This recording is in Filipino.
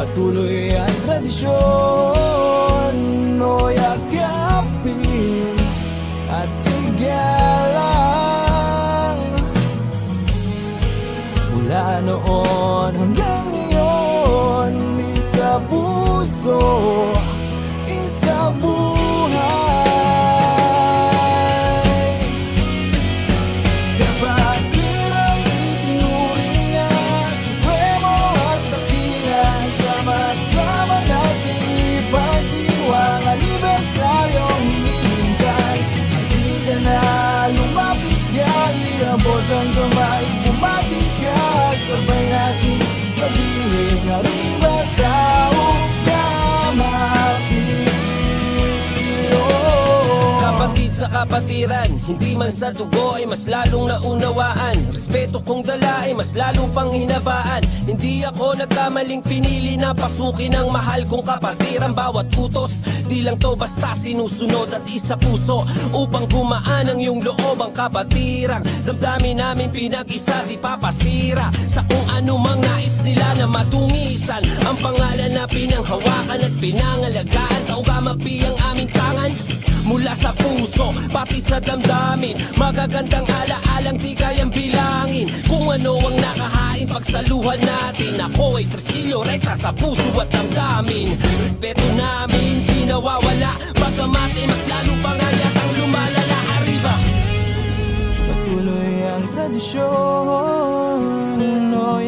Patuloy ang tradisyon, o yakapin at igalang. Mula noon hanggang ngayon, isa puso, isa buhay. Kabatirang itinuring na supremo at dakila, sama-sama nating ipagdiwang anibersaryong hinihintay. Halika na, lumapit ka, iabot ang kamay, bumati ka, sabay natin sabihin, arriba tao, kamapili. Kapatid sa kapatiran, hindi man sa dugo ay mas lalong naunawaan. Respeto kong dala ay mas lalong pang hinabaan. Hindi ako nagkamaling pinili na pasukin ang mahal kong kapatiran. Bawat utos, di lang to basta sinusunod at isa puso upang gumaan ang iyong loob. Ang kapatirang damdamin namin pinag-isa, di papasira sa kung anumang nais nila na matungisan. Ang pangalan na pinanghawakan at pinangalagaan, taugamapi ang aming tangan mula sa puso, pati sa damdamin. Magagandang alaalang di kayang bilangin kung ano ang nakahain pagsaluhan natin. Ako ay 3 kilo rekta sa puso at damdamin. Respeto namin di nawawala, bagamat ay mas lalo pa nga yatang lumalala. Arriba! Patuloy ang tradisyon, o